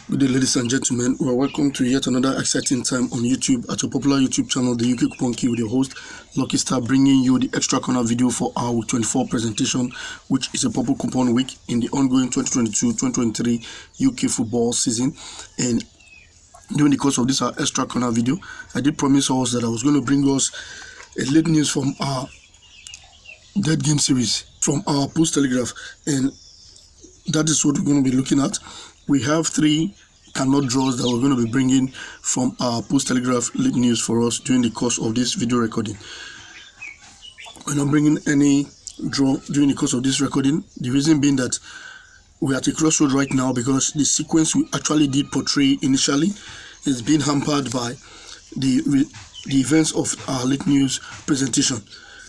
Good day, ladies and gentlemen. Well, welcome to yet another exciting time on YouTube at your popular YouTube channel, the UK Coupon Key, with your host, Lucky Star, bringing you the extra corner video for our Week 24 presentation, which is a purple coupon week in the ongoing 2022-2023 UK football season. And during the course of this our extra corner video, I did promise us that I was going to bring us a late news from our dead game series from our Post Telegraph, and that is what we're going to be looking at. We have three cannot draws that we're going to be bringing from our Post Telegraph late news for us during the course of this video recording. We're not bringing any draw during the course of this recording. The reason being that we're at a crossroad right now, because the sequence we actually did portray initially is being hampered by the events of our late news presentation.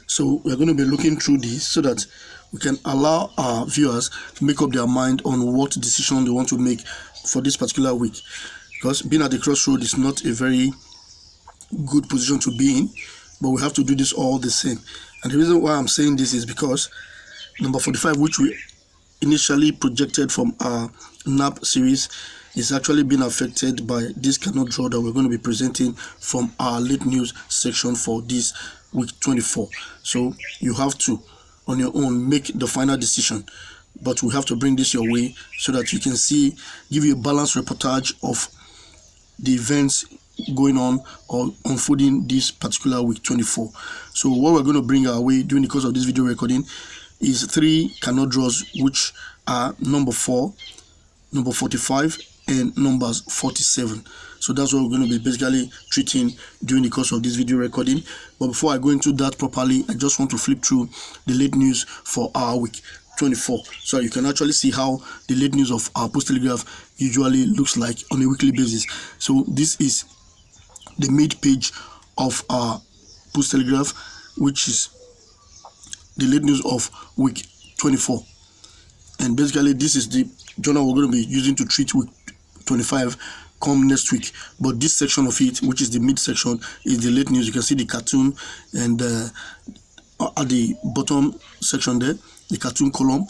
So we're going to be looking through this so that we can allow our viewers make up their mind on what decision they want to make for this particular week. Because being at the crossroad is not a very good position to be in, but we have to do this all the same. And the reason why I'm saying this is because number 45, which we initially projected from our NAP series, is actually being affected by this cannot draw that we're going to be presenting from our late news section for this week 24. So you have to, on your own, make the final decision, but we have to bring this your way so that you can see, give you a balanced reportage of the events going on or unfolding this particular week 24. So what we're going to bring our way during the course of this video recording is three cannot draws, which are number 4, number 45, and numbers 47. So that's what we're going to be basically treating during the course of this video recording. But before I go into that properly, I just want to flip through the late news for our week 24, so you can actually see how the late news of our Post Telegraph usually looks like on a weekly basis. So this is the mid page of our Post Telegraph, which is the late news of week 24. And basically this is the journal we're going to be using to treat week 25 come next week. But this section of it, which is the mid section, is the late news. You can see the cartoon, and at the bottom section there, the cartoon column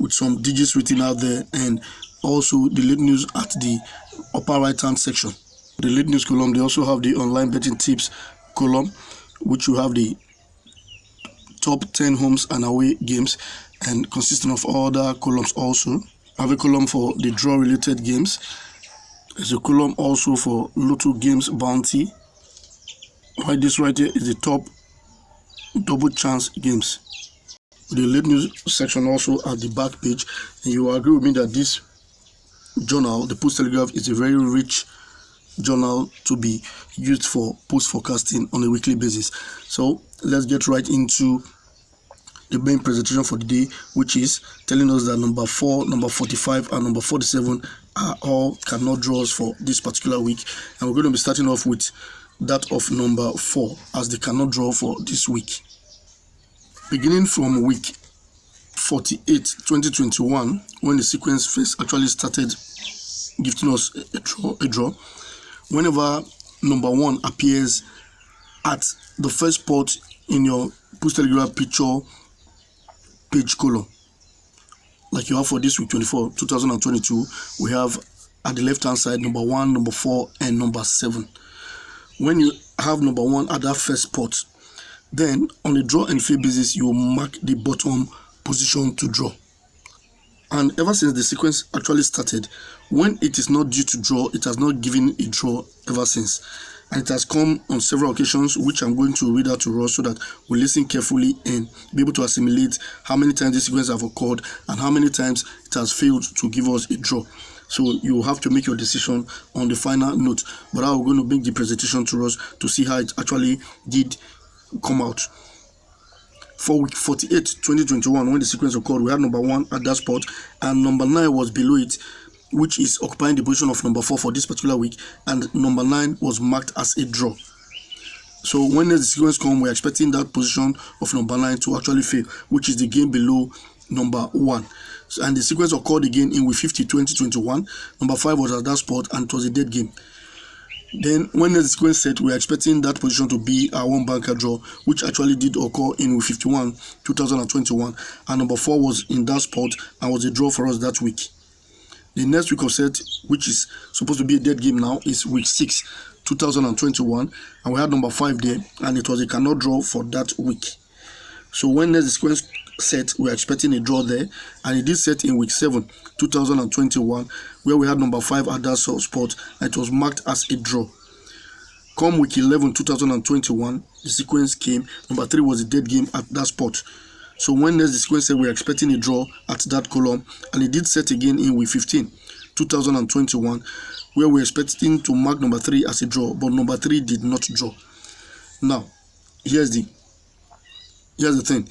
with some digits written out there, and also the late news at the upper right hand section. The late news column, they also have the online betting tips column, which will have the top 10 homes and away games, and consisting of other columns. Also I have a column for the draw related games. There's a column also for Lotto games bounty. Right, this right here is the top double chance games. The late news section also at the back page, and you will agree with me that this journal, the Post Telegraph, is a very rich journal to be used for post forecasting on a weekly basis. So let's get right into the main presentation for the day, which is telling us that number 4, number 45, and number 47 are all cannot draws for this particular week. And we're going to be starting off with that of number 4 as the cannot draw for this week. Beginning from week 48, 2021, when the sequence first actually started giving us a draw, whenever number 1 appears at the first spot in your Post Telegraph picture page column, like you have for this week 24 2022, we have at the left hand side number 1, number 4, and number 7. When you have number 1 at that first spot, then on a draw and fail basis, you will mark the bottom position to draw. And ever since the sequence actually started, when it is not due to draw, it has not given a draw ever since. And it has come on several occasions, which I'm going to read out to us so that we listen carefully and be able to assimilate how many times this sequence have occurred and how many times it has failed to give us a draw. So you have to make your decision on the final note. But I'm going to bring the presentation to us to see how it actually did come out. For week 48, 2021, when the sequence occurred, we had number 1 at that spot, and number 9 was below it, which is occupying the position of number 4 for this particular week, and number 9 was marked as a draw. So when the sequence comes, we're expecting that position of number 9 to actually fail, which is the game below number 1. And the sequence occurred again in week 50, 2021. Number 5 was at that spot, and it was a dead game. Then when the sequence set, we're expecting that position to be our 1 banker draw, which actually did occur in week 51, 2021. And number 4 was in that spot and was a draw for us that week. The next week of set, which is supposed to be a dead game now, is week 6, 2021, and we had number 5 there, and it was a cannot draw for that week. So when next sequence set, we're expecting a draw there, and it did set in week 7, 2021, where we had number 5 at that spot, and it was marked as a draw. Come week 11, 2021, the sequence came. Number 3 was a dead game at that spot. So when next the sequence said we're expecting a draw at that column, and it did set again in week 15, 2021, where we're expecting to mark number 3 as a draw, but number 3 did not draw. Now, here's the thing.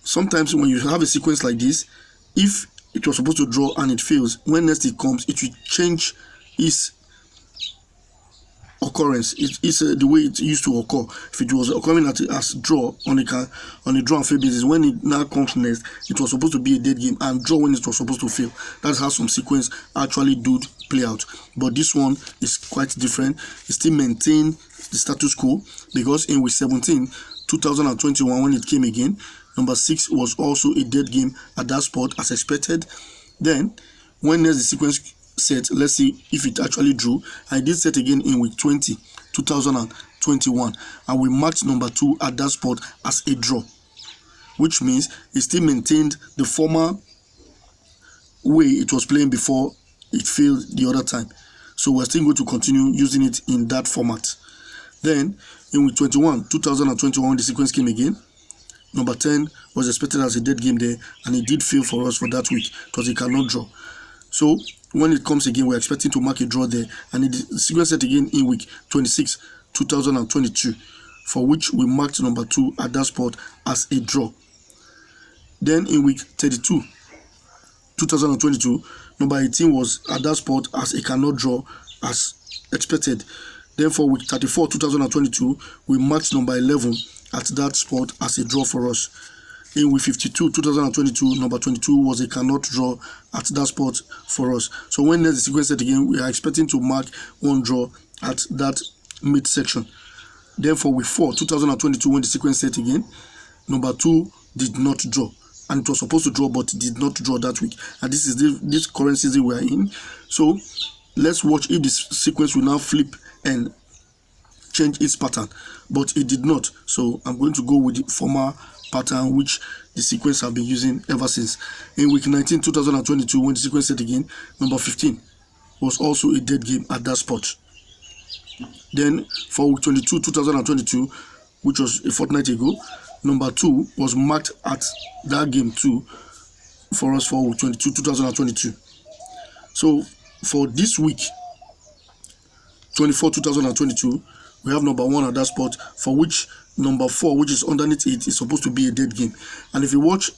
Sometimes when you have a sequence like this, if it was supposed to draw and it fails, when next it comes, it will change its occurrence. It's the way it used to occur. If it was occurring as draw on a draw and fail basis, when it now comes next, it was supposed to be a dead game, and draw when it was supposed to fail. That's how some sequence actually do play out. But this one is quite different. It still maintain the status quo, because in week 17, 2021, when it came again, number 6 was also a dead game at that spot as expected. Then when next the sequence set, let's see if it actually drew, and it did set again in week 20, 2021, and we marked number 2 at that spot as a draw, which means it still maintained the former way it was playing before it failed the other time. So we're still going to continue using it in that format. Then in week 21, 2021, when the sequence came again, number 10 was expected as a dead game there, and it did fail for us for that week. It was a cannot draw. So when it comes again, we're expecting to mark a draw there, and the sequence set again in week 26, 2022, for which we marked number 2 at that spot as a draw. Then in week 32, 2022, number 18 was at that spot as a cannot draw as expected. Then for week 34, 2022, we marked number 11 at that spot as a draw for us. In week 52, 2022, number 22 was a cannot draw at that spot for us. So when next the sequence set again, we are expecting to mark one draw at that midsection. Then for week 4, 2022, when the sequence set again, number 2 did not draw, and it was supposed to draw but did not draw that week. And this is this current season we are in. So let's watch if this sequence will now flip and change its pattern, but it did not. So I'm going to go with the former pattern which the sequence have been using ever since. In week 19, 2022, when the sequence set again, number 15 was also a dead game at that spot. Then for week 22, 2022, which was a fortnight ago, number 2 was marked at that game too for us for week 22, 2022. So for this week 24, 2022, we have number 1 at that spot, for which number 4, which is underneath it, is supposed to be a dead game. And if you watch,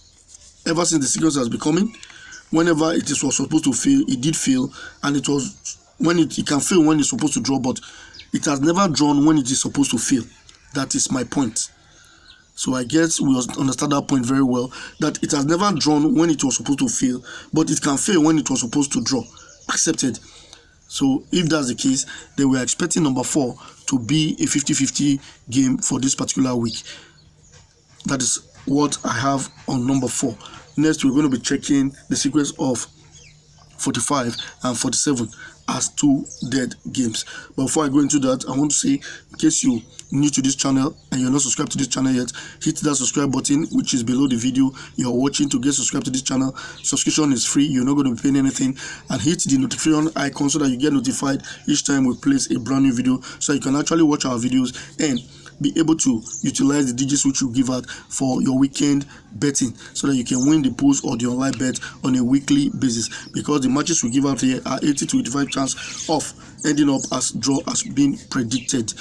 ever since the sequence has been coming, whenever it was supposed to fail, it did fail, and it was when it can fail when it's supposed to draw, but it has never drawn when it is supposed to fail. That is my point. So I guess we understand that point very well, that it has never drawn when it was supposed to fail, but it can fail when it was supposed to draw. Accepted. So if that's the case, then we are expecting number 4 to be a 50-50 game for this particular week. That is what I have on number 4. Next, we're going to be checking the sequence of 45 and 47 as 2 dead games. But before I go into that, I want to say, in case you're new to this channel and you're not subscribed to this channel yet, hit that subscribe button which is below the video you're watching to get subscribed to this channel. Subscription is free, you're not going to be paying anything, and hit the notification icon so that you get notified each time we place a brand new video, so you can actually watch our videos and be able to utilize the digits which you give out for your weekend betting, so that you can win the pools or the online bet on a weekly basis, because the matches we give out here are 80 to 85 chance of ending up as draw as being predicted.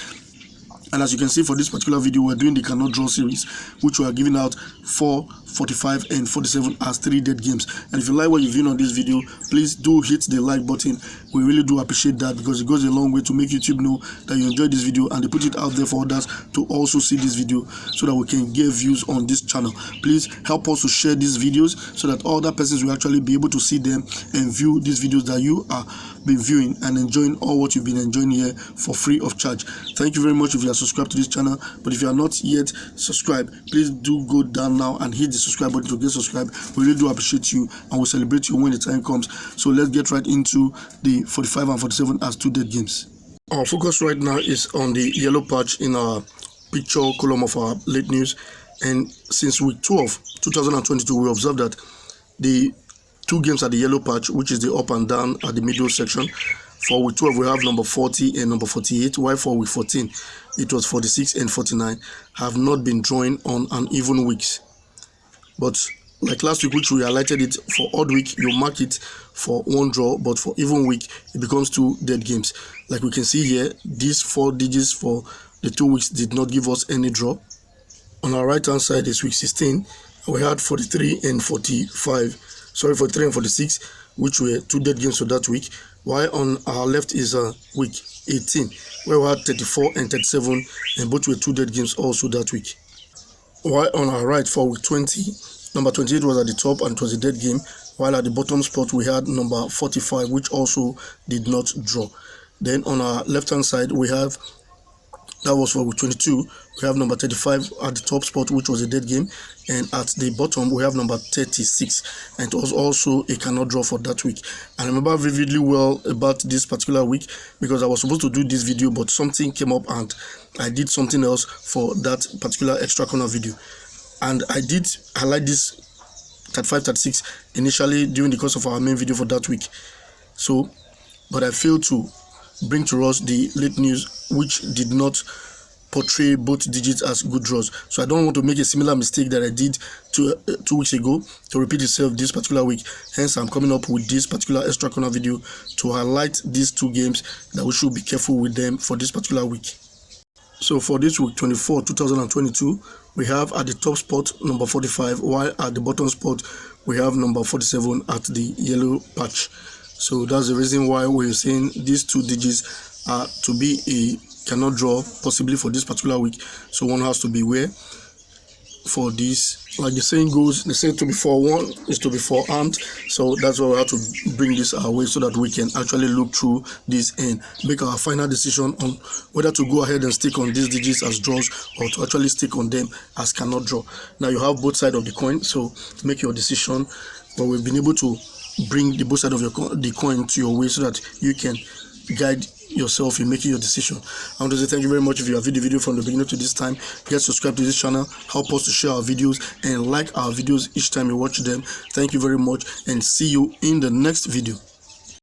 And as you can see, for this particular video, we're doing the cannot draw series, which we are giving out 4, 45 and 47 as 3 dead games. And if you like what you've seen on this video, please do hit the like button. We really do appreciate that, because it goes a long way to make YouTube know that you enjoyed this video, and they put it out there for others to also see this video, so that we can get views on this channel. Please help us to share these videos so that other persons will actually be able to see them and view these videos that you are been viewing and enjoying all what you've been enjoying here for free of charge. Thank you very much if you are subscribed to this channel, but if you are not yet subscribed, please do go down now and hit the the subscribe button to get subscribed. We really do appreciate you, and we'll celebrate you when the time comes. So let's get right into the 45 and 47 as 2 dead games. Our focus right now is on the yellow patch in our picture column of our late news. And since week 12, 2022, we observed that the 2 games at the yellow patch, which is the up and down at the middle section, for week 12 we have number 40 and number 48, while for week 14 it was 46 and 49, have not been drawing on uneven weeks. But like last week, which we highlighted it, for odd week you mark it for 1 draw, but for even week it becomes 2 dead games. Like we can see here, these 4 digits for the 2 weeks did not give us any draw. On our right hand side is week 16, we had 43 and 43 and 46, which were 2 dead games for that week, while on our left is week 18, where we had 34 and 37, and both were 2 dead games also that week. While on our right for week 20, number 28 was at the top and it was a dead game, while at the bottom spot we had number 45, which also did not draw. Then on our left hand side we have, that was for week 22, we have number 35 at the top spot, which was a dead game, and at the bottom we have number 36, and it was also a cannot draw for that week. I remember vividly well about this particular week because I was supposed to do this video, but something came up and I did something else for that particular extra corner video. And I did highlight this 35-36 initially during the course of our main video for that week. So, but I failed to bring to us the late news, which did not portray both digits as good draws. So I don't want to make a similar mistake that I did 2 weeks ago to repeat itself this particular week. Hence, I'm coming up with this particular extra corner video to highlight these 2 games that we should be careful with them for this particular week. So for this week 24, 2022, we have at the top spot number 45, while at the bottom spot we have number 47 at the yellow patch. So that's the reason why we're saying these 2 digits are to be a cannot draw possibly for this particular week. So one has to beware for this. Like the saying goes, they say to be forewarned is to be forearmed. So that's why we have to bring this our way so that we can actually look through this and make our final decision on whether to go ahead and stick on these digits as draws or to actually stick on them as cannot draw. Now you have both sides of the coin, so make your decision. But we've been able to bring the both side of the coin to your way so that you can guide yourself in making your decision. I want to say thank you very much. If you have viewed the video from the beginning to this time, get subscribed to this channel, help us to share our videos and like our videos each time you watch them. Thank you very much and see you in the next video.